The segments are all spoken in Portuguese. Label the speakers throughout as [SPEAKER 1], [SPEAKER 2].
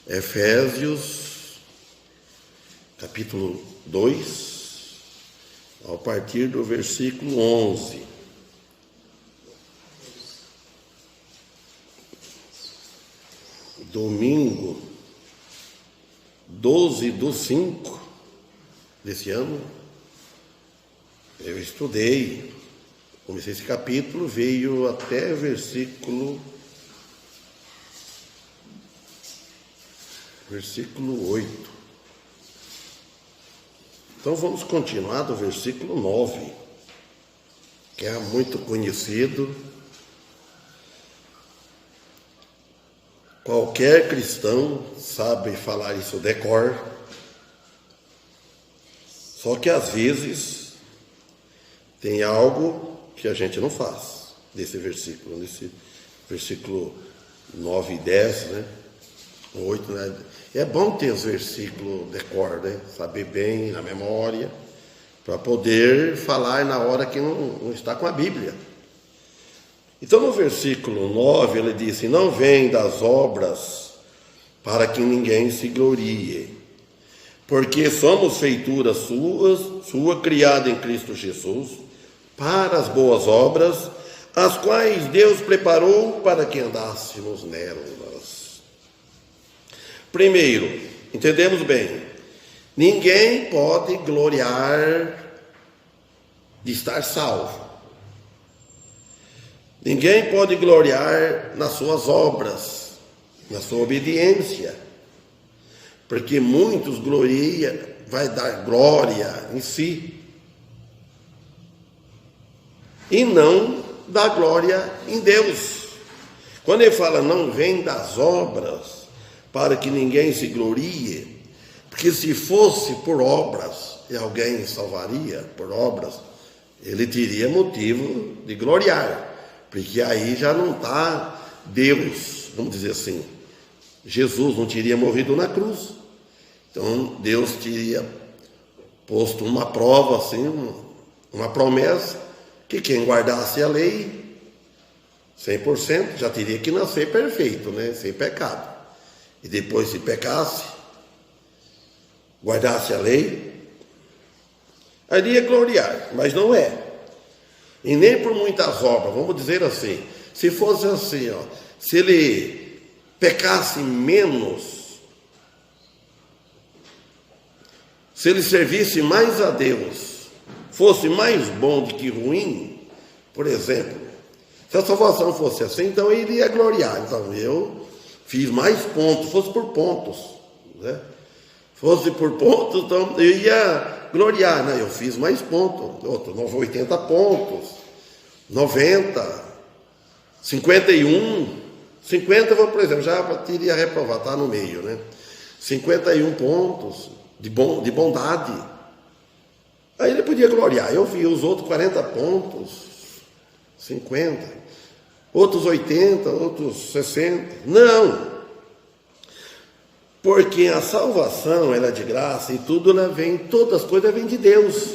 [SPEAKER 1] Efésios, capítulo 2, a partir do versículo 11. Domingo 12/5 desse ano, eu estudei, comecei esse capítulo, veio até versículo 8. Então vamos continuar do versículo 9, que é muito conhecido. Qualquer cristão sabe falar isso de cor, só que às vezes tem algo que a gente não faz nesse versículo 9 e 10, né? 8, né? É bom ter os versículos de cor, né? Saber bem na memória, para poder falar na hora que não está com a Bíblia. Então no versículo 9 ele disse: não vem das obras para que ninguém se glorie, porque somos feituras sua criada em Cristo Jesus, para as boas obras, as quais Deus preparou para que andássemos nelas. Primeiro, entendemos bem, ninguém pode gloriar de estar salvo. Ninguém pode gloriar nas suas obras, na sua obediência, porque muitos vai dar glória em si, e não dá glória em Deus. Quando ele fala não vem das obras, para que ninguém se glorie, porque se fosse por obras, e alguém salvaria por obras, ele teria motivo de gloriar, porque aí já não está Deus, vamos dizer assim, Jesus não teria morrido na cruz, então Deus teria posto uma prova, assim, uma promessa, que quem guardasse a lei 100% já teria que nascer perfeito, né? Sem pecado. E depois, se pecasse, guardasse a lei, aí ia gloriar, mas não é. E nem por muitas obras, vamos dizer assim, se fosse assim, se ele pecasse menos, se ele servisse mais a Deus, fosse mais bom do que ruim, por exemplo, se a salvação fosse assim, então ele iria gloriar. Então eu fiz mais pontos, fosse por pontos, né? Fosse por pontos, então eu ia gloriar, né? Eu fiz mais pontos, 80 pontos, 90, 51, 50, por exemplo, já teria reprovado, está no meio, né? 51 pontos de bondade. Aí ele podia gloriar. Eu vi os outros 40 pontos, 50. Outros 80, outros 60. Não! Porque a salvação, ela é de graça e todas as coisas vêm de Deus.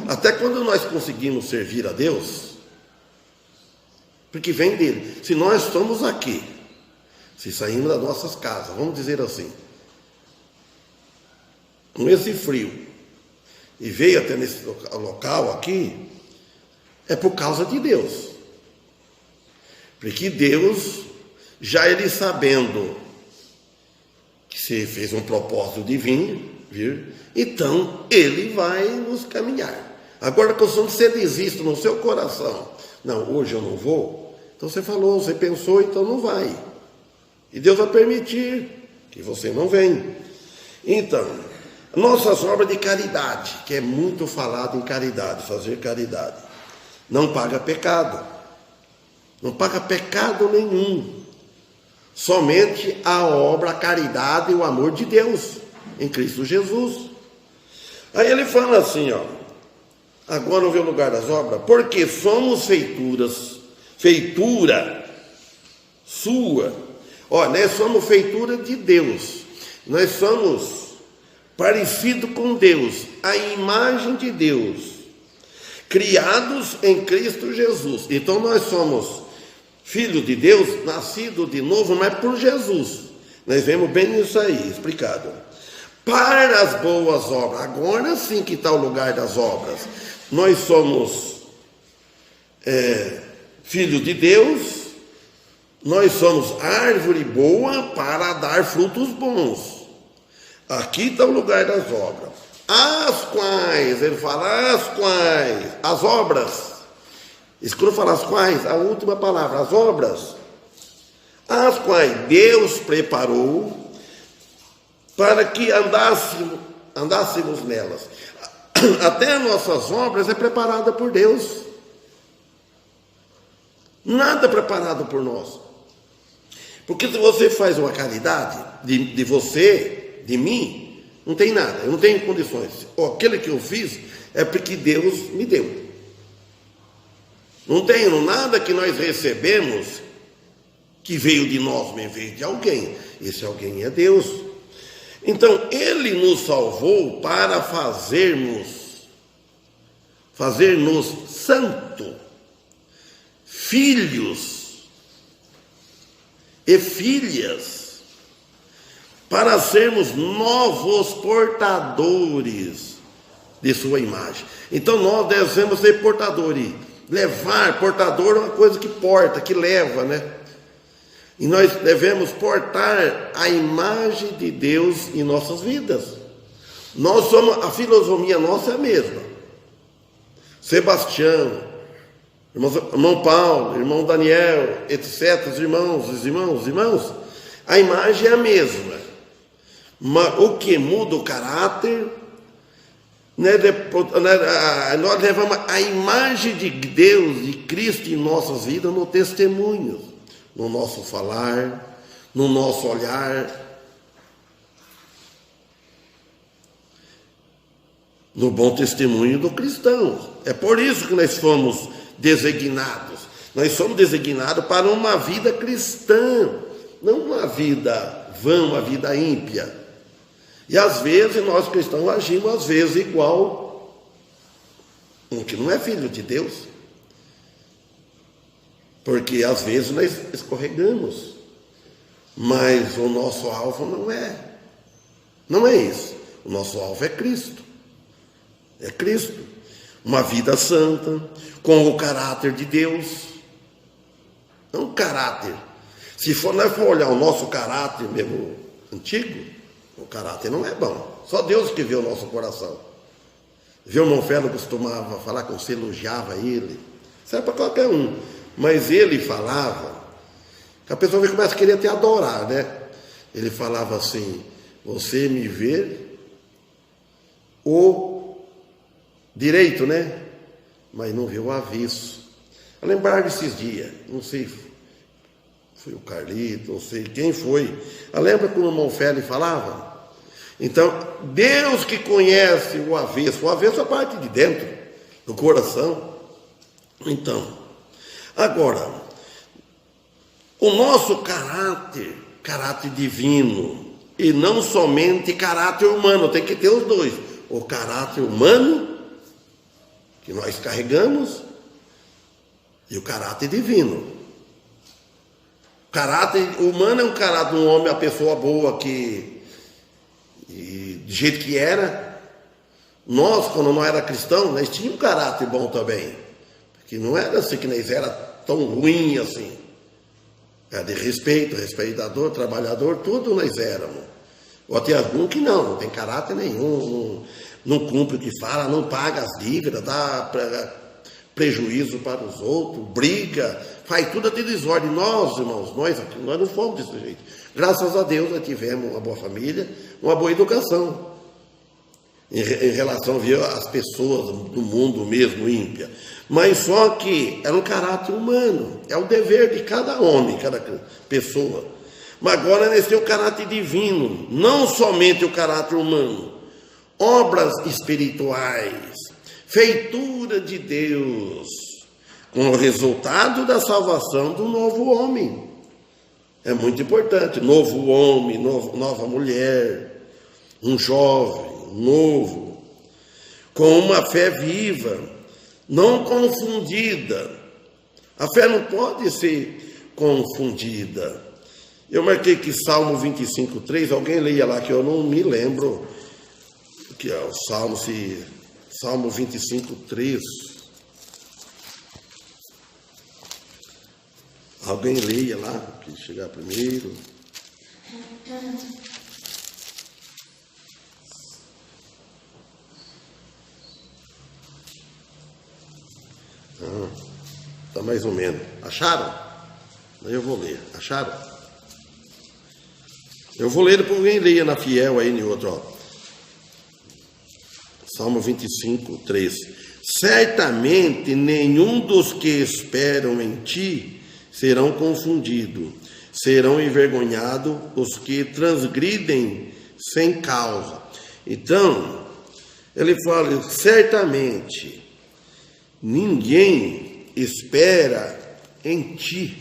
[SPEAKER 1] Até quando nós conseguimos servir a Deus, porque vem dele. Se nós estamos aqui, se saímos das nossas casas, vamos dizer assim, com esse frio, e veio até nesse local aqui, é por causa de Deus. Porque Deus, já ele sabendo que se fez um propósito divino, então ele vai nos caminhar. Agora, quando você desiste no seu coração, não, hoje eu não vou, então você falou, você pensou, então não vai. E Deus vai permitir que você não venha. Então, nossas obras de caridade, que é muito falado em caridade, fazer caridade, não paga pecado. Não paga pecado nenhum. Somente a obra, a caridade e o amor de Deus em Cristo Jesus. Aí ele fala assim, agora não vê o lugar das obras, porque somos feitura sua. Nós somos feitura de Deus. Nós somos parecidos com Deus, a imagem de Deus, criados em Cristo Jesus. Então nós somos filho de Deus, nascido de novo, mas por Jesus. Nós vemos bem isso aí, explicado. Para as boas obras, agora sim que está o lugar das obras. Nós somos filhos de Deus, nós somos árvore boa para dar frutos bons. Aqui está o lugar das obras. As quais, ele fala, as obras. Quando fala as quais, a última palavra, as obras. As quais Deus preparou para que andássemos nelas. Até as nossas obras é preparada por Deus. Nada preparado por nós. Porque se você faz uma caridade de você, de mim, não tem nada, eu não tenho condições. Aquele que eu fiz é porque Deus me deu. Não tenho nada que nós recebemos que veio de nós, mas veio de alguém. Esse alguém é Deus. Então, Ele nos salvou para fazer-nos santo, filhos e filhas, para sermos novos portadores de sua imagem. Então, nós devemos ser portadores. Portador é uma coisa que porta, que leva, né? E nós devemos portar a imagem de Deus em nossas vidas. A filosofia nossa é a mesma. Sebastião, irmão Paulo, irmão Daniel, etc., os irmãos, a imagem é a mesma. Mas o que muda o caráter, nós levamos a imagem de Deus, de Cristo em nossas vidas, no testemunho, no nosso falar, no nosso olhar, no bom testemunho do cristão. É por isso que nós fomos designados. Nós somos designados para uma vida cristã, não uma vida vã, uma vida ímpia. E às vezes nós cristãos agimos, às vezes, igual um que não é filho de Deus. Porque às vezes nós escorregamos. Mas o nosso alvo não é isso. O nosso alvo é Cristo. É Cristo. Uma vida santa, com o caráter de Deus. Não o caráter. Se nós for olhar o nosso caráter mesmo antigo, o caráter não é bom. Só Deus que vê o nosso coração. Viu, o irmão Felo costumava falar que você elogiava ele. Isso é para qualquer um. Mas ele falava, que a pessoa começa a querer te adorar, né? Ele falava assim, você me vê o direito, né? Mas não vê o avesso. Eu lembrar desses dias, não sei, foi o Carlito, não sei quem foi. Eu lembro que o irmão Félix falava? Então, Deus que conhece o avesso é a parte de dentro, do coração. Então, agora, o nosso caráter divino, e não somente caráter humano, tem que ter os dois. O caráter humano, que nós carregamos, e o caráter divino. O caráter humano é um caráter de um homem, a pessoa boa, de jeito que era. Nós, quando não era cristão, nós tínhamos um caráter bom também. Porque não era assim que nós era tão ruim assim. Era de respeito, respeitador, trabalhador, tudo nós éramos. Ou tem algum que não tem caráter nenhum, não cumpre o que fala, não paga as dívidas, dá prejuízo para os outros, briga, faz tudo até desordem. Nós, irmãos, nós não fomos desse jeito. Graças a Deus nós tivemos uma boa família, uma boa educação. Em relação às pessoas do mundo mesmo, ímpia. Mas só que é um caráter humano, é o dever de cada homem, cada pessoa. Mas agora nós temos o caráter divino, não somente o caráter humano. Obras espirituais, feitura de Deus, com o resultado da salvação do novo homem. É muito importante, novo homem, nova mulher, um jovem, novo, com uma fé viva, não confundida. A fé não pode ser confundida. Eu marquei que Salmo 25:3, alguém leia lá, que eu não me lembro, que é o Salmo 25:3. Alguém leia lá, que chegar primeiro. Tá mais ou menos. Acharam? Aí eu vou ler. Acharam? Eu vou ler, depois alguém leia na Fiel aí, em outro, ó. Salmo 25:3. Certamente nenhum dos que esperam em ti serão confundidos, serão envergonhados os que transgridem sem causa. Então, ele fala, certamente ninguém espera em ti.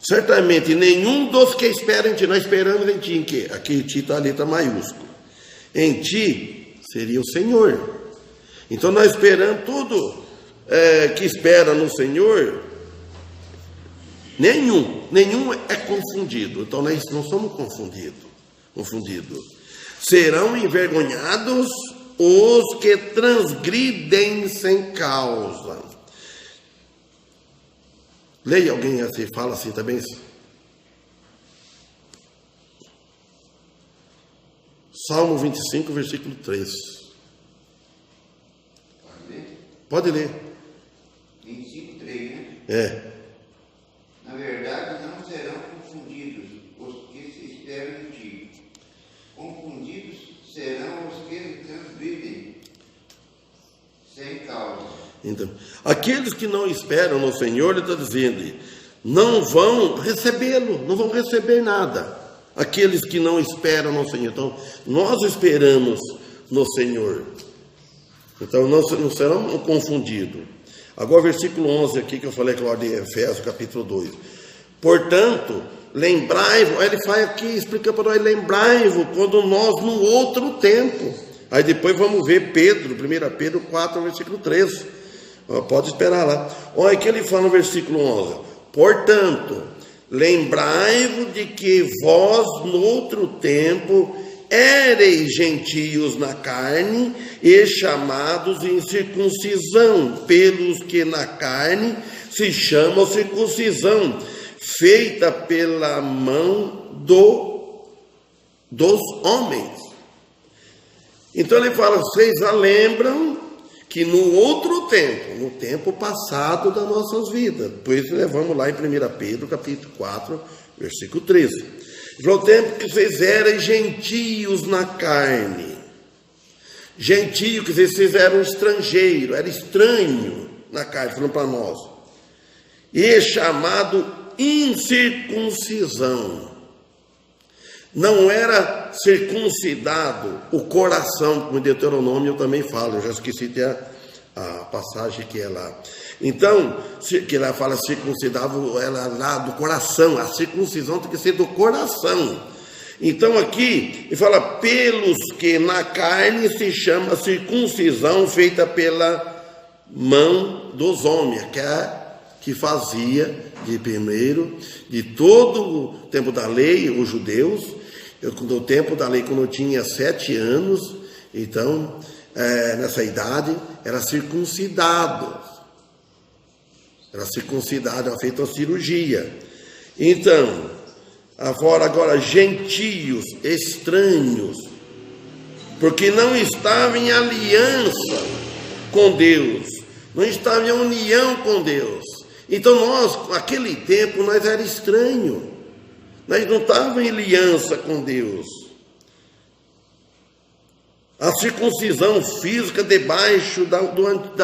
[SPEAKER 1] Certamente nenhum dos que esperam em ti. Nós esperamos em ti em quê? Aqui ti está a letra maiúscula. Em ti seria o Senhor. Então nós esperamos tudo que espera no Senhor. Nenhum é confundido. Então nós não somos confundidos. Serão envergonhados os que transgridem sem causa. Leia alguém assim, fala assim também. Salmo 25, versículo 3.
[SPEAKER 2] Pode ler?
[SPEAKER 1] Pode ler.
[SPEAKER 2] 25, 3, né?
[SPEAKER 1] É.
[SPEAKER 2] Na verdade, não serão confundidos os que se esperam em ti. Confundidos serão os que transgridem sem causa.
[SPEAKER 1] Então, aqueles que não esperam no Senhor, ele está dizendo, não vão recebê-lo, não vão receber nada. Aqueles que não esperam no Senhor. Então, nós esperamos no Senhor. Então, não serão confundidos. Agora, versículo 11 aqui, que eu falei que lá de Efésios, capítulo 2. Portanto, lembrai-vos, ele faz aqui, explica para nós, lembrai-vos, quando nós no outro tempo. Aí depois vamos ver Pedro, 1 Pedro 4, versículo 13. Pode esperar lá. Olha que ele fala no versículo 11. Portanto, lembrai-vos de que vós, no outro tempo, éreis gentios na carne e chamados em circuncisão, pelos que na carne se chama circuncisão, feita pela mão dos homens. Então ele fala, vocês já lembram que no outro tempo, no tempo passado das nossas vidas, depois levamos lá em 1 Pedro, capítulo 4, versículo 13. No tempo que vocês eram gentios na carne. Gentio, quer dizer, vocês eram estrangeiros, era estranho na carne, falando para nós. E chamado incircuncisão. Não era circuncidado o coração, como em Deuteronômio eu também falo, eu já esqueci até a passagem que é lá. Então, que lá fala circuncidado, ela lá do coração, a circuncisão tem que ser do coração. Então aqui, ele fala, pelos que na carne se chama circuncisão feita pela mão dos homens, que fazia de primeiro, de todo o tempo da lei, os judeus. No tempo da lei, quando eu tinha 7 anos, então, nessa idade, era circuncidado. Era feita uma cirurgia. Então, agora, gentios, estranhos, porque não estavam em aliança com Deus, não estavam em união com Deus. Então, nós, naquele tempo, nós era estranho. Nós não estávamos em aliança com Deus. A circuncisão física debaixo da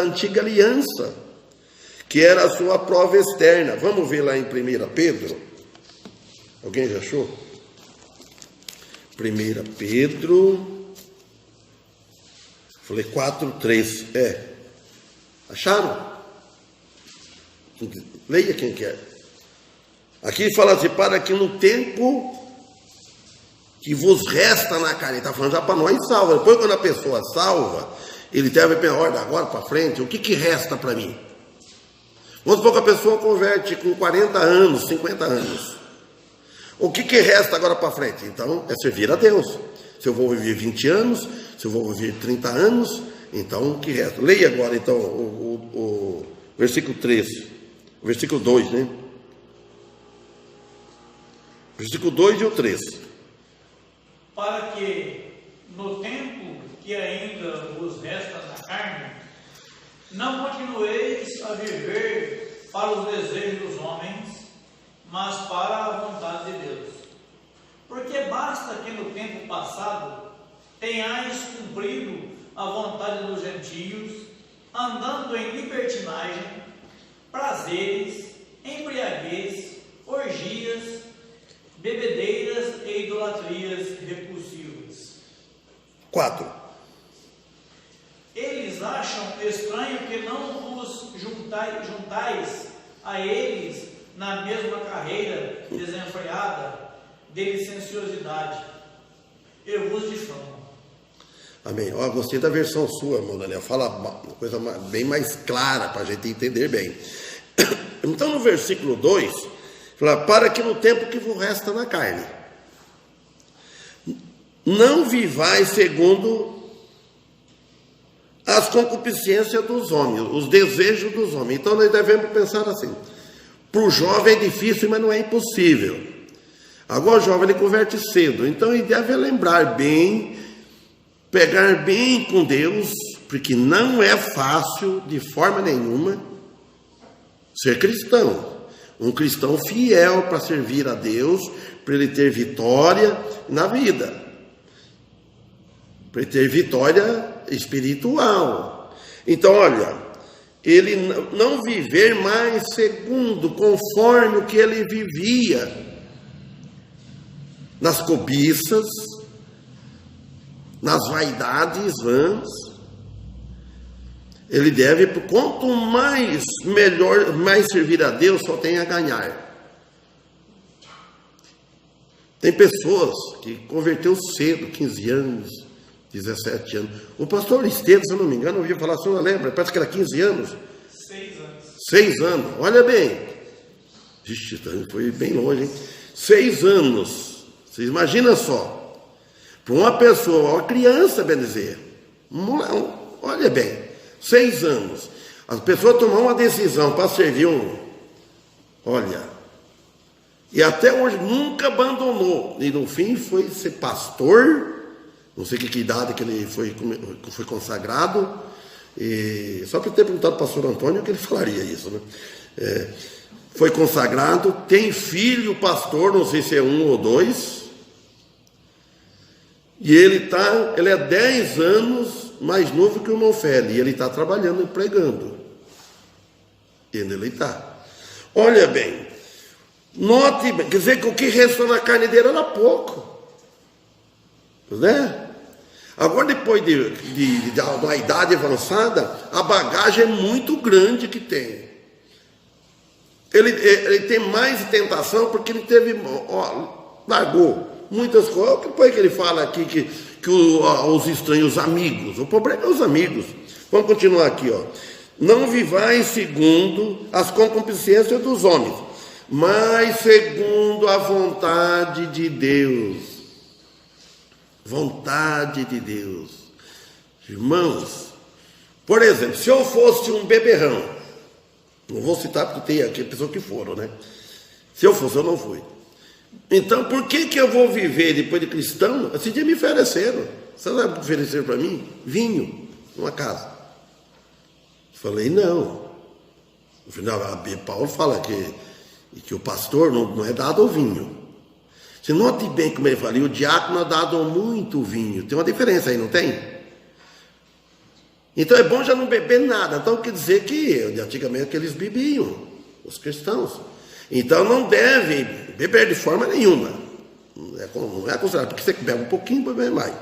[SPEAKER 1] antiga aliança, que era a sua prova externa. Vamos ver lá em 1 Pedro. Alguém já achou? 1 Pedro. Falei 4:3. Acharam? Leia quem quer. Aqui fala assim, para que no tempo que vos resta na carne, está falando já para nós salva. Depois quando a pessoa salva, ele deve pensar, olha, agora para frente, o que resta para mim? Vamos supor que a pessoa converte com 40 anos, 50 anos. O que resta agora para frente? Então, é servir a Deus. Se eu vou viver 20 anos, se eu vou viver 30 anos, então o que resta? Leia agora, então, o versículo 3, o versículo 2, né? Versículo 2 e o 3.
[SPEAKER 3] Para que, no tempo que ainda vos resta na carne, não continueis a viver para os desejos dos homens, mas para a vontade de Deus. Porque basta que no tempo passado tenhais cumprido a vontade dos gentios, andando em libertinagem, prazeres, embriaguez, orgias, bebedeiras e idolatrias repulsivas.
[SPEAKER 1] 4.
[SPEAKER 3] Eles acham estranho que não vos juntais a eles na mesma carreira desenfreada de licenciosidade. Eu vos difamo.
[SPEAKER 1] Amém. Ó, gostei da versão sua, irmão Daniel. Fala uma coisa bem mais clara para a gente entender bem. Então, no versículo 2, fala, para que no tempo que vos resta na carne, não vivais segundo as concupiscências dos homens, os desejos dos homens. Então, nós devemos pensar assim. Para o jovem é difícil, mas não é impossível. Agora o jovem ele converte cedo. Então, ele deve lembrar bem, pegar bem com Deus, porque não é fácil, de forma nenhuma, ser cristão. Um cristão fiel para servir a Deus, para ele ter vitória na vida, para ele ter vitória espiritual. Então, olha, ele não viver mais segundo, conforme o que ele vivia, nas cobiças, nas vaidades vãs. Ele deve, quanto mais melhor, mais servir a Deus, só tem a ganhar. Tem pessoas que converteu cedo, 15 anos, 17 anos. O pastor Esteves, se eu não me engano, ouvia falar, a senhora lembra? Parece que era 15 anos.
[SPEAKER 3] 6 anos.
[SPEAKER 1] 6 anos, olha bem. Vixe, foi bem longe, hein? 6 anos. Você imagina só. Para uma pessoa, uma criança, bem dizer. Olha bem, 6 anos. As pessoas tomar uma decisão para servir olha, e até hoje nunca abandonou. E no fim foi ser pastor. Não sei que idade que ele foi consagrado. E só para ter perguntado para o pastor Antônio que ele falaria isso, né? Foi consagrado, tem filho pastor, não sei se é 1 ou 2. E ele é 10 anos mais novo que o irmão Félix. E ele está trabalhando e pregando. E ele está. Olha bem, note bem, quer dizer que o que restou na carne dele era pouco. Né? Agora, depois de uma idade avançada, a bagagem é muito grande que tem. Ele tem mais tentação porque ele largou muitas coisas. Depois que ele fala aqui que os estranhos, os amigos, o problema é os amigos. Vamos continuar aqui, ó. Não vivais segundo as concupiscências dos homens, mas segundo a vontade de Deus. Vontade de Deus. Irmãos, por exemplo, se eu fosse um beberrão, não vou citar porque tem aqui pessoas que foram, né? Se eu fosse, eu não fui. Então, por que eu vou viver depois de cristão? Esse dia me ofereceram. Você vai oferecer para mim? Vinho, numa casa. Falei, não. No final, Paulo fala que o pastor não é dado ao vinho. Você note bem como ele fala, e o diácono é dado muito vinho. Tem uma diferença aí, não tem? Então é bom já não beber nada. Então quer dizer que antigamente eles bebiam, os cristãos. Então não deve beber de forma nenhuma. Não é considerado, porque você bebe um pouquinho, bebe mais.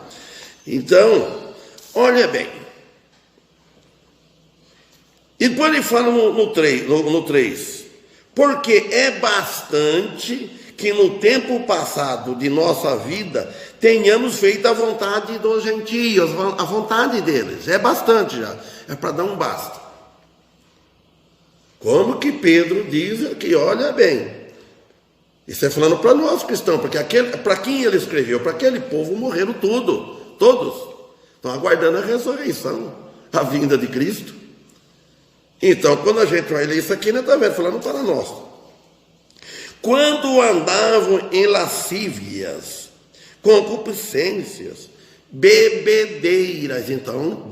[SPEAKER 1] Então, olha bem. E depois ele fala no 3, porque é bastante que no tempo passado de nossa vida tenhamos feito a vontade dos gentios, a vontade deles. É bastante já, é para dar um basta. Como que Pedro diz aqui, olha bem, isso é falando para nós cristãos, porque para quem ele escreveu, para aquele povo morreram todos, estão aguardando a ressurreição, a vinda de Cristo. Então, quando a gente vai ler isso aqui, não está falando para nós. Quando andavam em lascívias, concupiscências, bebedeiras, então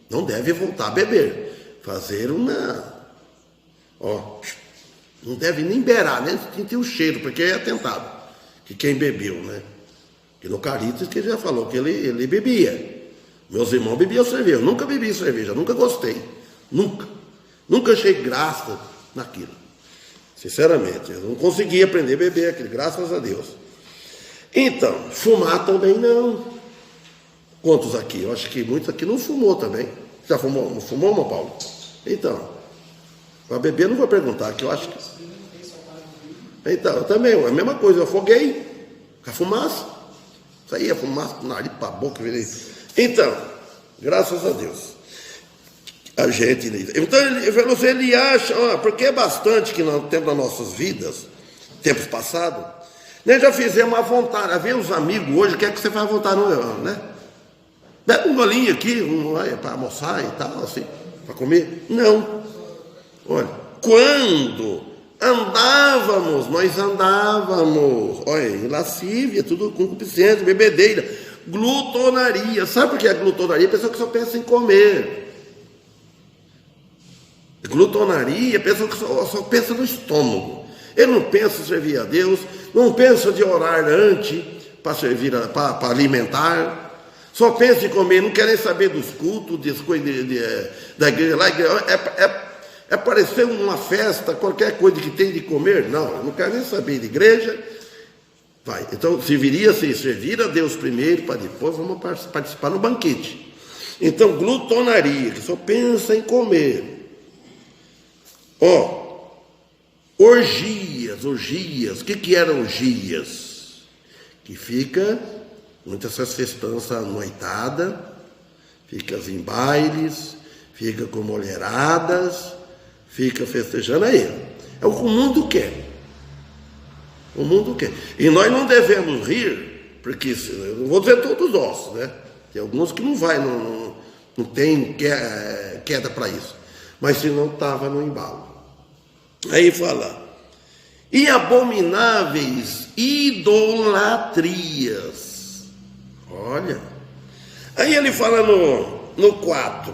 [SPEAKER 1] não deve voltar a beber, fazer não deve nem beirar, nem sentir o cheiro, porque é atentado, que quem bebeu, né? Que no Caritas que ele já falou que ele bebia. Meus irmãos bebiam cerveja, eu nunca bebi cerveja, nunca gostei, nunca achei graça naquilo, sinceramente, eu não consegui aprender a beber aquilo, graças a Deus. Então, fumar também não. Quantos aqui? Eu acho que muitos aqui não fumou também. Já fumou? Não fumou, irmão Paulo? Então, para beber eu não vou perguntar, que eu acho que... Então, eu também, a mesma coisa, eu afoguei com a fumaça. Saía fumaça do nariz para a boca. Então, graças a Deus. A gente... Então, ele acha, porque é bastante que nós temos nas nossas vidas, tempos passados, nós já fizemos a vontade. Vê os amigos hoje, quer que você faça vontade, né? Bebe um golinho aqui, para almoçar e tal, assim, para comer. Não. Olha, quando nós andávamos, olha, em lascívia, tudo concupiscência, bebedeira, glutonaria. Sabe por que é glutonaria? A pessoa que só pensa em comer. Glutonaria, a pessoa que só pensa no estômago. Ele não pensa em servir a Deus, não pensa de orar antes para servir, para alimentar. Só pensa em comer, não quer nem saber dos cultos, das coisas da igreja lá. É parecer uma festa, qualquer coisa que tem de comer. Não, eu não quero nem saber de igreja. Vai. Então, deveria-se servir a Deus primeiro, para depois vamos participar no banquete. Então, glutonaria, que só pensa em comer. Orgias. O que eram orgias? Que fica... Muitas essas festanças noitadas, fica em bailes, fica com mulheradas, fica festejando aí. É o que o mundo quer. O mundo quer. E nós não devemos rir, porque, eu não vou dizer todos nós, né? Tem alguns que não tem queda para isso. Mas se não estava no embalo. Aí fala, e abomináveis idolatrias. Olha, aí ele fala no 4,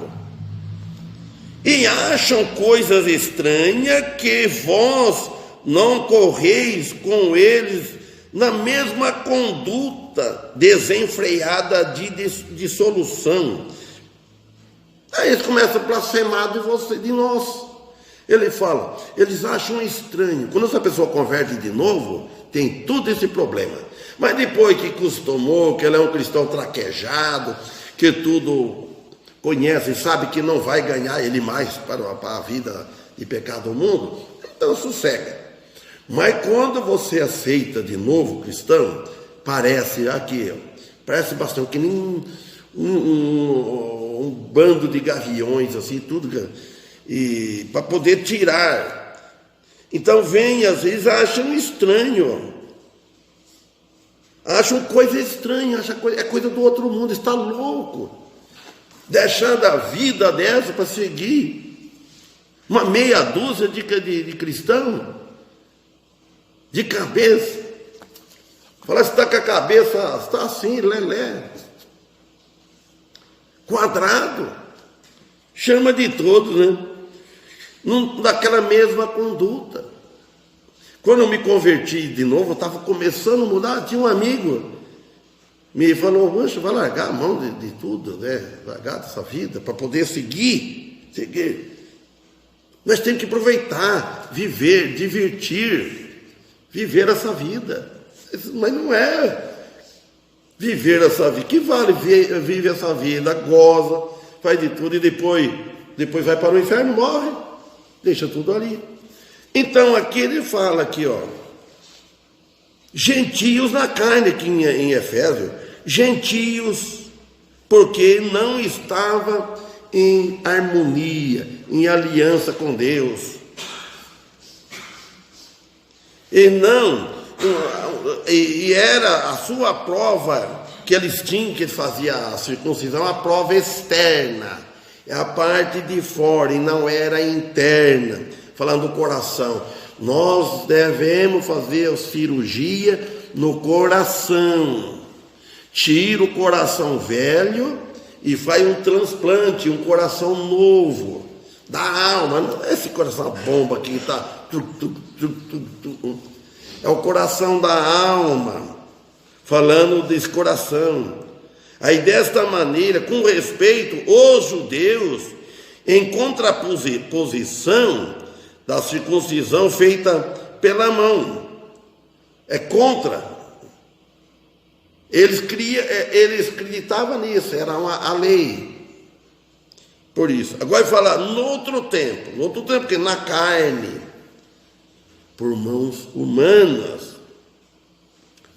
[SPEAKER 1] e acham coisas estranhas que vós não correis com eles na mesma conduta desenfreada de dissolução. Aí eles começam a blasfemar de nós. Ele fala, eles acham estranho. Quando essa pessoa converte de novo, tem todo esse problema. Mas depois que acostumou, que ele é um cristão traquejado, que tudo conhece e sabe que não vai ganhar ele mais para a vida de pecado do mundo, então sossega. Mas quando você aceita de novo cristão, parece bastante que nem um bando de gaviões, assim, tudo, e para poder tirar. Então vem, às vezes, acham estranho. Acham coisa estranha, é coisa do outro mundo, está louco. Deixando a vida dessa para seguir uma meia dúzia de cristão, de cabeça. Fala, se está com a cabeça, está assim, lelé, quadrado, chama de todos, né? Daquela mesma conduta. Quando eu me converti de novo, eu estava começando a mudar, tinha um amigo, me falou, mancha, vai largar a mão de tudo, né? Largar dessa vida, para poder seguir. Nós temos que aproveitar, viver, viver essa vida. Mas não é viver essa vida. Que vale vive essa vida, goza, faz de tudo e depois vai para o inferno, morre, deixa tudo ali. Então aqui ele fala aqui, gentios na carne, aqui em Efésios, gentios, porque não estava em harmonia, em aliança com Deus. E era a sua prova que eles tinham, que eles faziam a circuncisão, a prova externa, é a parte de fora, e não era interna, falando do coração. Nós devemos fazer a cirurgia no coração, tira o coração velho e faz um transplante, um coração novo, da alma. Não é esse coração bomba que está... É o coração da alma, falando desse coração. Aí desta maneira, com respeito, os judeus, em contraposição da circuncisão feita pela mão, é contra. Eles acreditavam nisso, era a lei. Por isso, agora vai falar no outro tempo, porque na carne, por mãos humanas,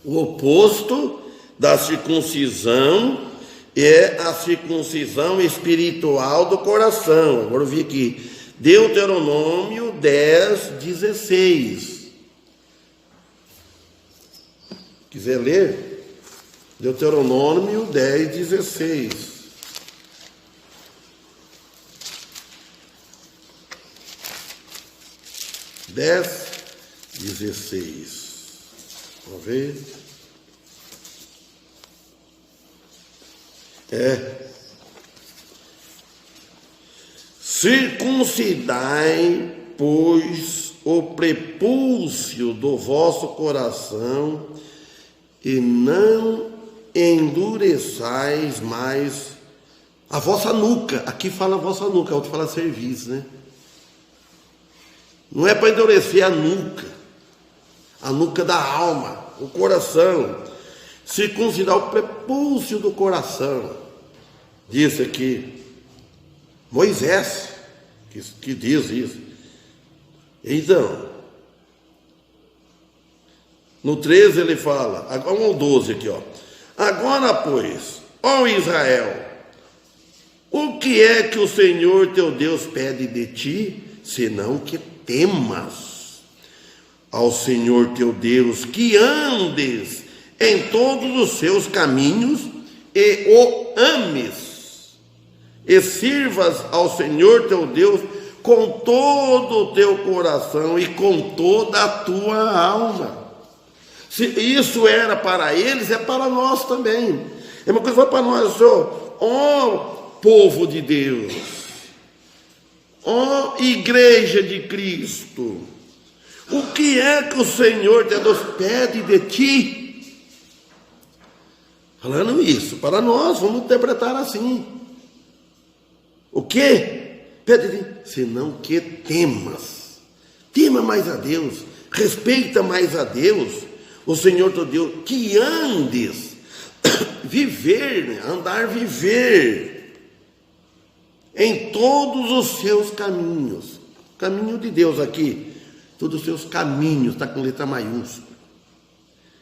[SPEAKER 1] o oposto da circuncisão é a circuncisão espiritual do coração. Agora eu vi aqui, Deuteronômio 10:16. Quiser ler? Deuteronômio 10:16. Vamos ver. Circuncidai, pois, o prepúcio do vosso coração, e não endureçais mais a vossa nuca. Aqui fala a vossa nuca, outro fala serviço, né? Não é para endurecer a nuca da alma, o coração. Circuncidar o prepúcio do coração. Diz aqui Moisés, que diz isso. Então, no 13 ele fala, agora no 12 aqui, ó. Agora, pois, ó Israel, o que é que o Senhor teu Deus pede de ti, senão que temas ao Senhor teu Deus, que andes em todos os seus caminhos e o ames, e sirvas ao Senhor teu Deus com todo o teu coração e com toda a tua alma. Se isso era para eles, é para nós também. É uma coisa para nós, ó povo de Deus, ó igreja de Cristo, o que é que o Senhor teu Deus pede de ti? Falando isso, para nós, vamos interpretar assim. O que? Pede de ti, senão que temas. Tema mais a Deus, respeita mais a Deus, o Senhor teu Deus, que andes, viver, viver em todos os seus caminhos. Caminho de Deus aqui, todos os seus caminhos, está com letra maiúscula.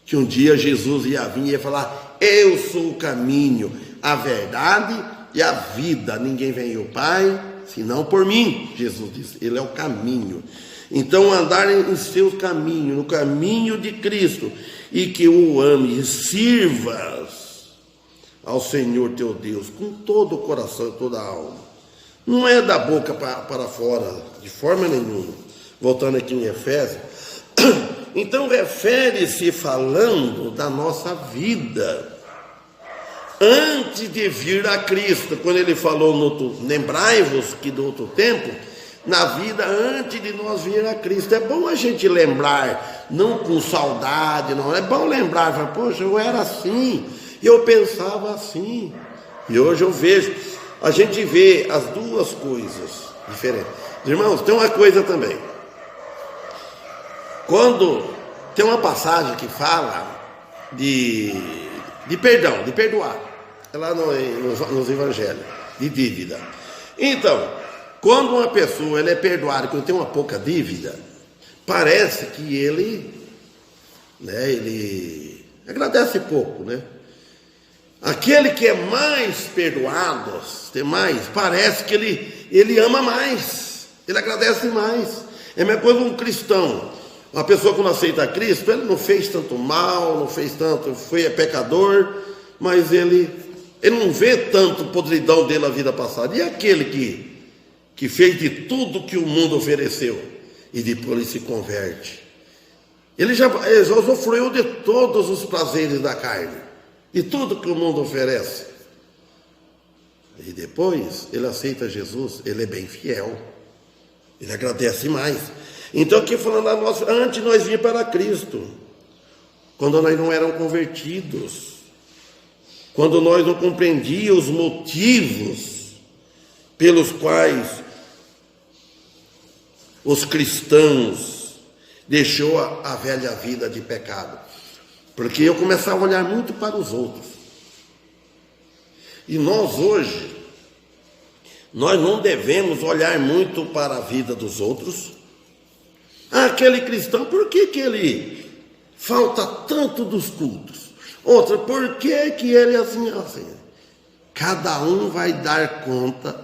[SPEAKER 1] Que um dia Jesus ia vir e ia falar, eu sou o caminho, a verdade e a vida. Ninguém vem ao Pai, senão por mim. Jesus disse, ele é o caminho. Então andar em seus caminhos, no caminho de Cristo, e que o ame, e sirvas ao Senhor teu Deus, com todo o coração e toda a alma. Não é da boca para fora, de forma nenhuma. Voltando aqui em Efésios. Então refere-se falando da nossa vida antes de vir a Cristo. Quando ele falou, lembrai-vos que do outro tempo, na vida antes de nós vir a Cristo. É bom a gente lembrar, não com saudade, não. É bom lembrar, falar, poxa, eu era assim, eu pensava assim. E hoje eu vejo, a gente vê as duas coisas diferentes. Irmãos, tem uma coisa também. Quando tem uma passagem que fala de perdão, de perdoar, é lá nos evangelhos, de dívida. Então, quando uma pessoa ela é perdoada, quando tem uma pouca dívida, parece que ele agradece pouco, né? Aquele que é mais perdoado, parece que ele ama mais, ele agradece mais. É a mesma coisa um cristão. Uma pessoa que não aceita Cristo, ele não fez tanto mal, é pecador, mas ele não vê tanto podridão dele na vida passada. E aquele que fez de tudo que o mundo ofereceu e depois ele se converte, ele já usufruiu de todos os prazeres da carne, de tudo que o mundo oferece, e depois ele aceita Jesus, ele é bem fiel, ele agradece mais. Então aqui falando, antes nós vinha para Cristo, quando nós não éramos convertidos, quando nós não compreendíamos os motivos pelos quais os cristãos deixou a velha vida de pecado, porque eu começava a olhar muito para os outros. E nós hoje, nós não devemos olhar muito para a vida dos outros. Aquele cristão, por que ele falta tanto dos cultos? Outra, por que ele é assim? Cada um vai dar conta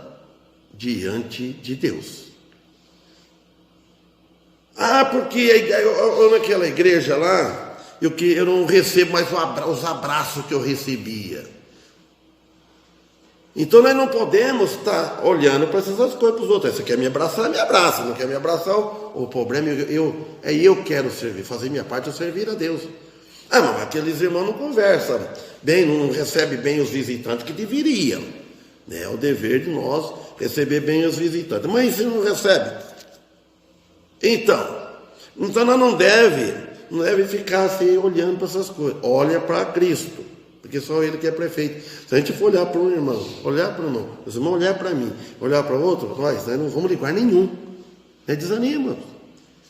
[SPEAKER 1] diante de Deus. Porque naquela igreja lá, eu não recebo mais os abraços que eu recebia. Então nós não podemos estar olhando para essas coisas para os outros. Você quer me abraçar, me abraça. Não quer me abraçar, o problema eu quero servir, fazer minha parte, eu servir a Deus. Mas aqueles irmãos não conversam bem, não recebem bem os visitantes que deveriam. É o dever de nós receber bem os visitantes. Mas se não recebe, então nós não deve ficar assim olhando para essas coisas. Olha para Cristo, porque só Ele que é prefeito. Se a gente for olhar para um irmão, os irmãos olhar para mim, olhar para outro, nós não vamos ligar nenhum. Desanima.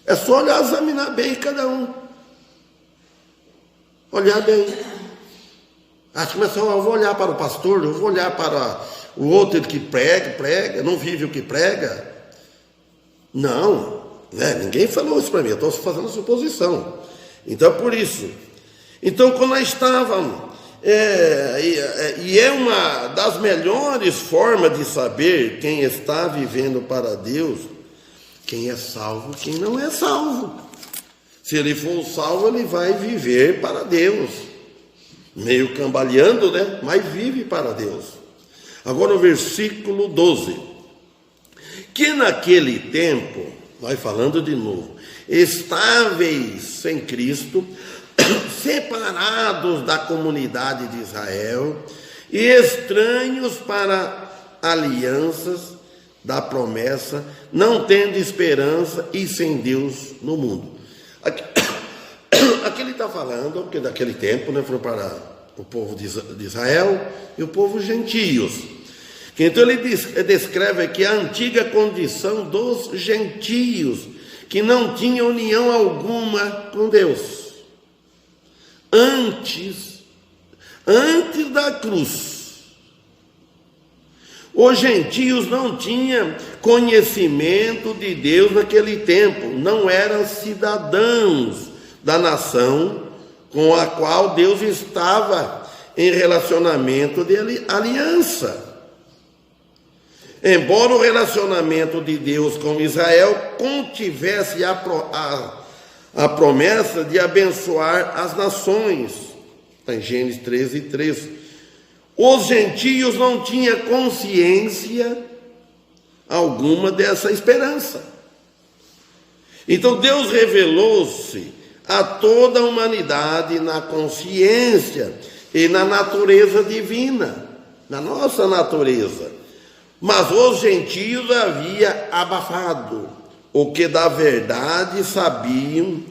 [SPEAKER 1] É só olhar, examinar bem cada um. Olhar bem. Acho que eu vou olhar para o pastor, eu vou olhar para o outro que prega, não vive o que prega. Não, ninguém falou isso para mim, eu estou fazendo a suposição. Então, por isso. Então, quando nós estávamos, e é uma das melhores formas de saber quem está vivendo para Deus, quem é salvo, quem não é salvo. Se ele for salvo, ele vai viver para Deus. Meio cambaleando, mas vive para Deus. Agora o versículo 12. Que naquele tempo, vai falando de novo, estáveis sem Cristo, separados da comunidade de Israel e estranhos para alianças da promessa, não tendo esperança e sem Deus no mundo. Aqui ele está falando, porque daquele tempo, foram para o povo de Israel e o povo gentios. Então ele descreve aqui a antiga condição dos gentios, que não tinham união alguma com Deus. Antes da cruz, os gentios não tinham conhecimento de Deus naquele tempo, não eram cidadãos da nação com a qual Deus estava em relacionamento de aliança. Embora o relacionamento de Deus com Israel contivesse a promessa de abençoar as nações, em Gênesis 13:3, os gentios não tinham consciência alguma dessa esperança. Então Deus revelou-se a toda a humanidade na consciência e na natureza divina, na nossa natureza. Mas os gentios haviam abafado o que da verdade sabiam,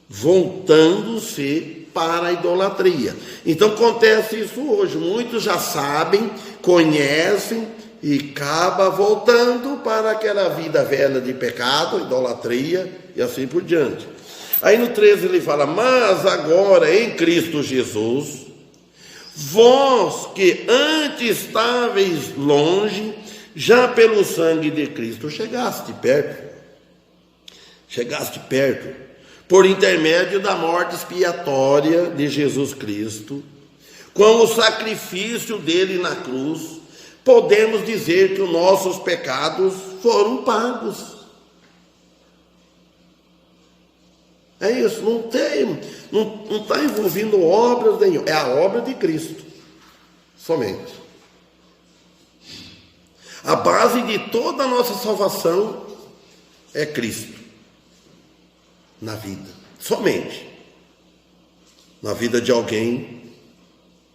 [SPEAKER 1] voltando-se para a idolatria. Então acontece isso hoje. Muitos já sabem, conhecem e acabam voltando para aquela vida velha de pecado, idolatria e assim por diante. Aí no 13 ele fala: mas agora em Cristo Jesus, vós que antes estáveis longe, já pelo sangue de Cristo chegaste perto, por intermédio da morte expiatória de Jesus Cristo, Com o sacrifício dele na cruz, podemos dizer que os nossos pecados foram pagos. É isso, não está envolvendo obras nenhuma, é a obra de Cristo, somente. A base de toda a nossa salvação é Cristo, na vida, somente. Na vida de alguém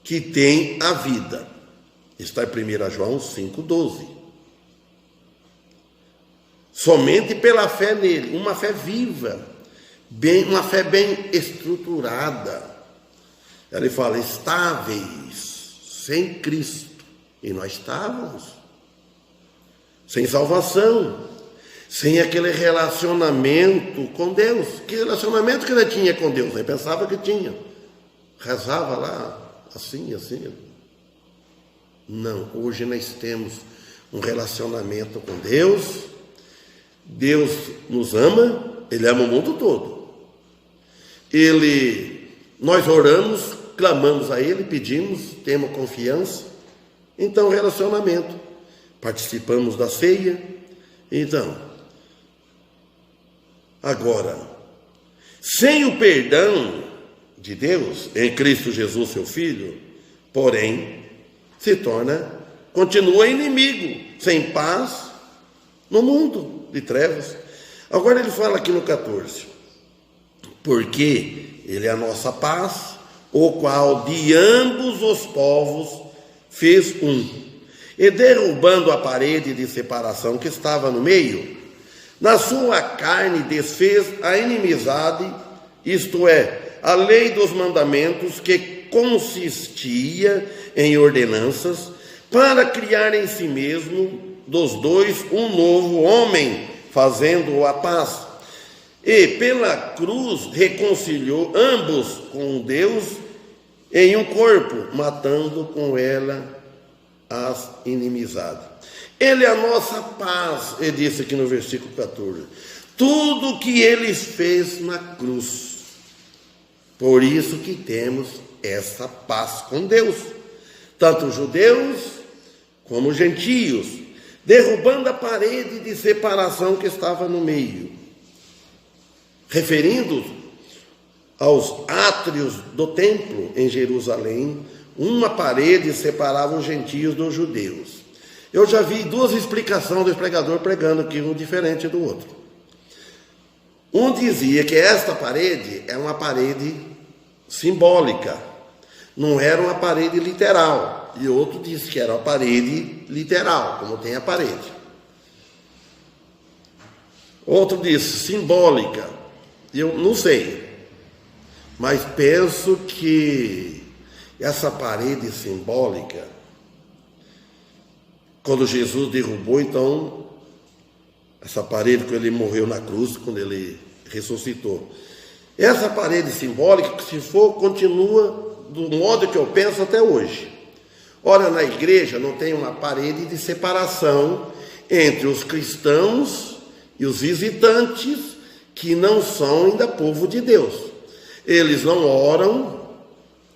[SPEAKER 1] que tem a vida. Está em 1 João 5,12. Somente pela fé nele, uma fé viva, uma fé bem estruturada. Ele fala, estáveis sem Cristo. E nós estávamos sem salvação, sem aquele relacionamento com Deus. Que relacionamento que ele tinha com Deus? Ele pensava que tinha. Rezava lá, assim. Não, hoje nós temos um relacionamento com Deus. Deus nos ama, Ele ama o mundo todo. Nós oramos, clamamos a Ele, pedimos, temos confiança. Então, relacionamento. Participamos da ceia. Então, agora, sem o perdão de Deus, em Cristo Jesus, seu Filho, porém, continua inimigo, sem paz, no mundo de trevas. Agora ele fala aqui no 14, porque ele é a nossa paz, o qual de ambos os povos fez um, e derrubando a parede de separação que estava no meio, na sua carne desfez a inimizade, isto é, a lei dos mandamentos, que consistia em ordenanças, para criar em si mesmo dos dois um novo homem, fazendo a paz. E pela cruz reconciliou ambos com Deus em um corpo, matando com ela as inimizades. Ele é a nossa paz, ele disse aqui no versículo 14. Tudo que ele fez na cruz. Por isso que temos essa paz com Deus. Tanto judeus como gentios, derrubando a parede de separação que estava no meio. Referindo aos átrios do templo em Jerusalém, uma parede separava os gentios dos judeus. Eu já vi duas explicações do pregador pregando aqui, um diferente do outro. Um dizia que esta parede é uma parede simbólica, não era uma parede literal. E outro disse que era uma parede literal, como tem a parede. Outro disse simbólica. Eu não sei, mas penso que essa parede simbólica, quando Jesus derrubou, então, essa parede que ele morreu na cruz, quando ele ressuscitou. Essa parede simbólica, se for, continua do modo que eu penso até hoje. Ora, na igreja não tem uma parede de separação entre os cristãos e os visitantes que não são ainda povo de Deus. Eles não oram,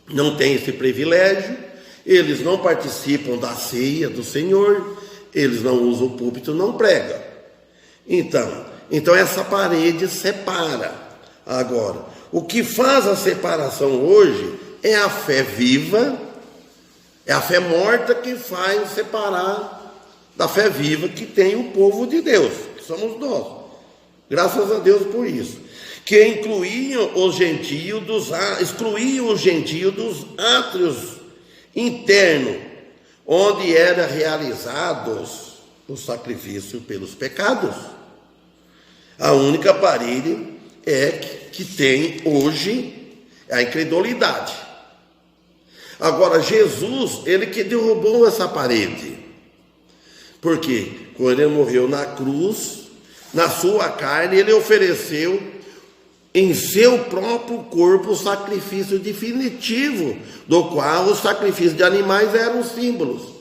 [SPEAKER 1] não têm esse privilégio, eles não participam da ceia do Senhor, eles não usam o púlpito, não pregam. Então essa parede separa. Agora, o que faz a separação hoje é a fé viva, é a fé morta que faz separar da fé viva que tem o povo de Deus, que somos nós. Graças a Deus por isso. Que excluíam os gentios dos átrios internos, onde era realizados o sacrifício pelos pecados. A única parede que tem hoje a incredulidade. Agora, Jesus, ele que derrubou essa parede. Porque quando ele morreu na cruz, na sua carne, ele ofereceu em seu próprio corpo o sacrifício definitivo, do qual os sacrifícios de animais eram símbolos.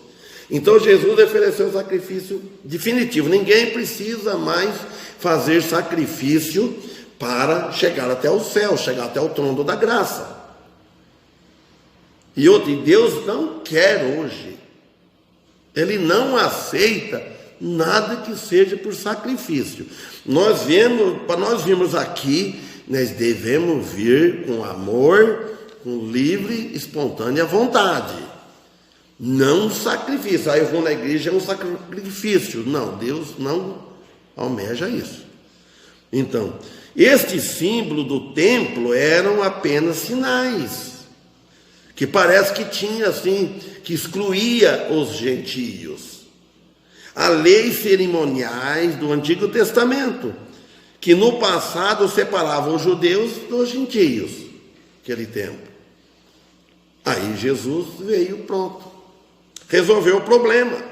[SPEAKER 1] Então Jesus ofereceu o sacrifício definitivo. Ninguém precisa mais fazer sacrifício para chegar até o céu, chegar até o trono da graça. E outro, Deus não quer hoje. Ele não aceita nada que seja por sacrifício. Para nós virmos aqui, nós devemos vir com amor, com livre, espontânea vontade. Não sacrifício. Aí eu vou na igreja, é um sacrifício. Não, Deus não almeja isso. Então, este símbolo do templo eram apenas sinais, que parece que tinha assim, que excluía os gentios. Há leis cerimoniais do Antigo Testamento, que no passado separavam os judeus dos gentios, aquele tempo. Aí Jesus veio, pronto, resolveu o problema,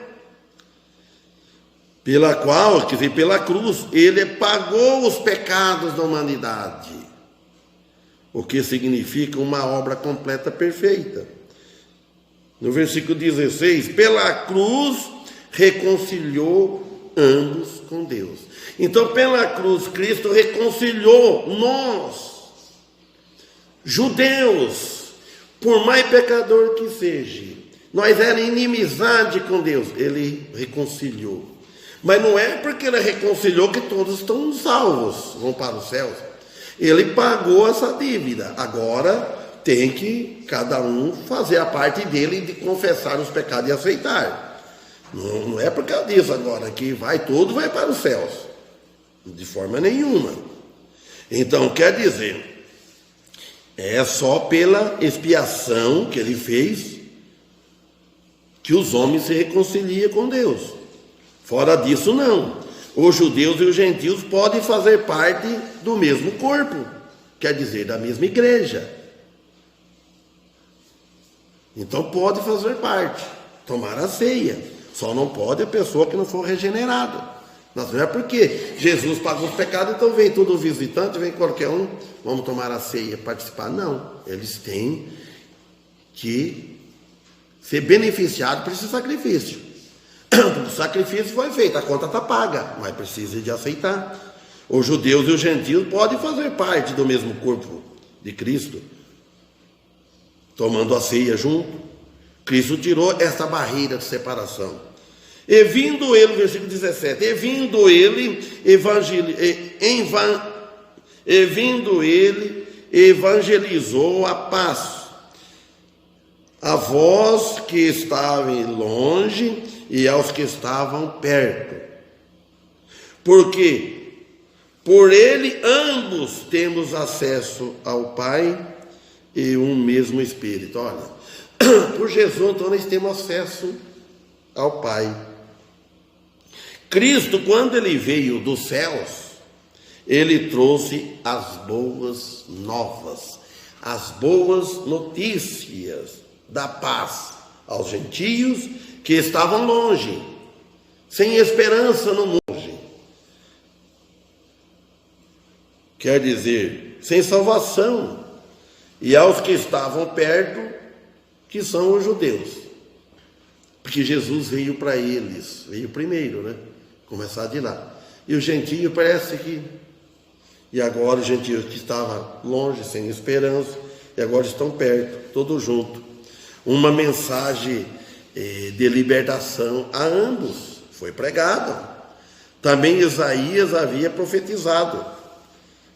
[SPEAKER 1] pela cruz, ele pagou os pecados da humanidade, o que significa uma obra completa, perfeita. No versículo 16, pela cruz reconciliou ambos com Deus. Então, pela cruz, Cristo reconciliou nós, judeus, por mais pecador que seja. Nós era inimizade com Deus, ele reconciliou. Mas não é porque ele reconciliou que todos estão salvos, vão para os céus. Ele pagou essa dívida. Agora tem que cada um fazer a parte dele de confessar os pecados e aceitar. Não é por causa disso agora que todo vai para os céus. De forma nenhuma. Então, quer dizer, é só pela expiação que ele fez que os homens se reconciliam com Deus. Fora disso, não. Os judeus e os gentios podem fazer parte do mesmo corpo, quer dizer, da mesma igreja. Então pode fazer parte, tomar a ceia. Só não pode a pessoa que não for regenerada. Mas não é porque Jesus pagou os pecados, então vem todo visitante, vem qualquer um, vamos tomar a ceia, participar. Não, eles têm que ser beneficiados por esse sacrifício. O sacrifício foi feito, a conta está paga, mas precisa de aceitar. Os judeus e os gentios podem fazer parte do mesmo corpo de Cristo, tomando a ceia junto. Cristo tirou essa barreira de separação. E vindo ele, versículo 17, e vindo ele evangelizou a paz a vós que estavam longe e aos que estavam perto. Porque por ele ambos temos acesso ao Pai e um mesmo Espírito. Olha, por Jesus então nós temos acesso ao Pai. Cristo, quando ele veio dos céus, ele trouxe as boas novas, as boas notícias da paz aos gentios que estavam longe, sem esperança no mundo. Quer dizer, sem salvação. E aos que estavam perto, que são os judeus. Porque Jesus veio para eles, veio primeiro, né? Começar de lá. E o gentio parece que... E agora os gentios que estavam longe, sem esperança, e agora estão perto, todos juntos. Uma mensagem de libertação a ambos foi pregada. Também Isaías havia profetizado.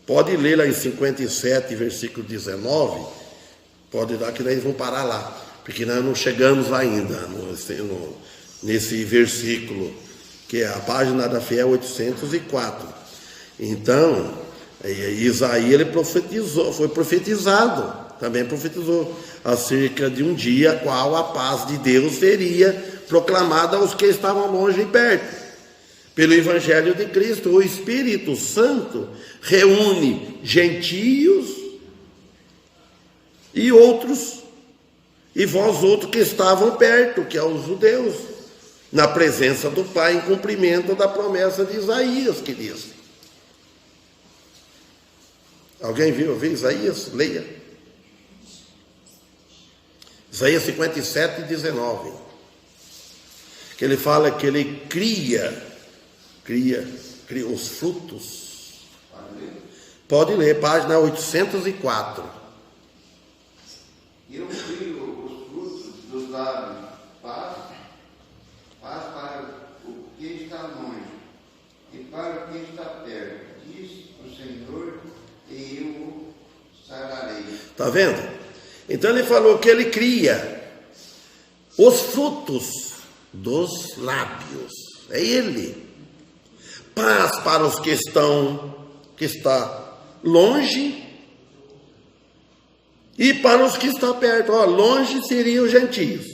[SPEAKER 1] Pode ler lá em 57, versículo 19. Pode dar que nós vamos parar lá, porque nós não chegamos lá ainda nesse versículo, que é a página da fé 804. Então, Isaías ele profetizou, foi profetizado, também profetizou acerca de um dia qual a paz de Deus seria proclamada aos que estavam longe e perto. Pelo Evangelho de Cristo, o Espírito Santo reúne gentios e outros, e vós outros que estavam perto, que é os judeus, na presença do Pai, em cumprimento da promessa de Isaías, que diz. Alguém viu Isaías? Leia. Isaías 57, 19. Que ele fala que ele cria os frutos. Pode ler, página 804.
[SPEAKER 2] Eu crio os lábios paz para o que está longe e para o que está perto, diz o Senhor, e eu o sararei.
[SPEAKER 1] Está vendo? Então ele falou que ele cria os frutos dos lábios. É ele. Paz para os que está longe e para os que está perto. Ó, longe seriam os gentios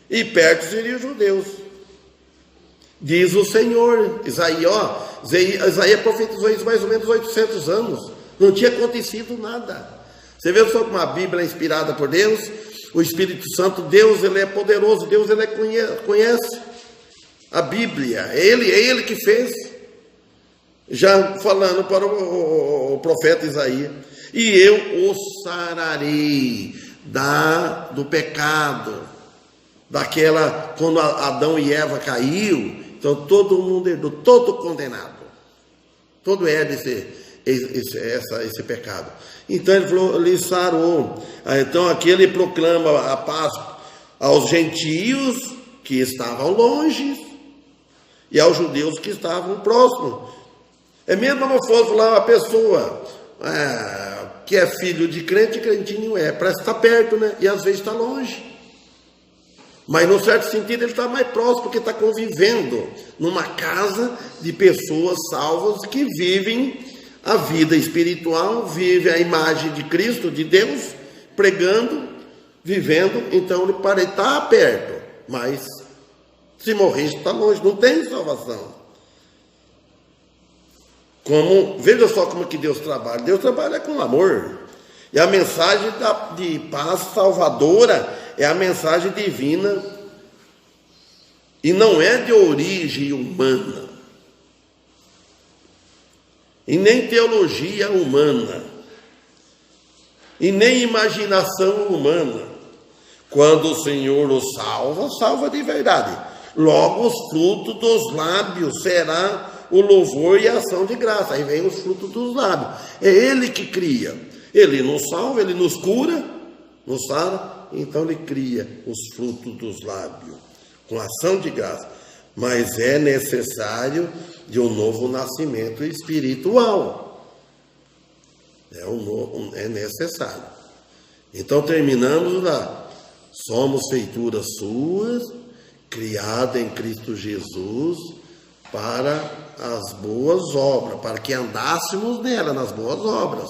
[SPEAKER 1] e perto seriam os judeus. Diz o Senhor. Isaías profetizou isso mais ou menos 800 anos. Não tinha acontecido nada. Você vê só como a Bíblia é inspirada por Deus, o Espírito Santo, Deus, ele é poderoso, Deus, ele conhece a Bíblia, é ele que fez. Já falando para o profeta Isaías, e eu o sararei do pecado, quando Adão e Eva caiu, então todo mundo herdou, todo condenado, todo herda esse pecado. Então ele falou, ele sarou. Então aqui ele proclama a paz aos gentios que estavam longe e aos judeus que estavam próximos. É mesmo como fosse lá uma pessoa que é filho de crente, crentinho parece estar perto, né? E às vezes está longe. Mas, num certo sentido, ele está mais próximo, porque está convivendo numa casa de pessoas salvas que vivem a vida espiritual, vive a imagem de Cristo, de Deus, pregando, vivendo. Então ele está perto, mas se morrer está longe, não tem salvação. Veja só como que Deus trabalha com amor. E a mensagem de paz salvadora é a mensagem divina e não é de origem humana. E nem teologia humana, e nem imaginação humana. Quando o Senhor o salva de verdade. Logo os frutos dos lábios será o louvor e a ação de graça. Aí vem os frutos dos lábios. É Ele que cria. Ele nos salva, Ele nos cura, nos sara, então Ele cria os frutos dos lábios, com ação de graça. Mas é necessário de um novo nascimento espiritual. É necessário. Então terminamos lá. Somos feituras suas, criadas em Cristo Jesus, para as boas obras, para que andássemos nela, nas boas obras.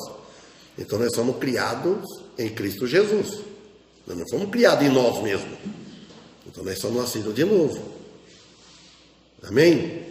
[SPEAKER 1] Então nós somos criados em Cristo Jesus. Nós não fomos criados em nós mesmos. Então nós somos nascidos de novo. Amém?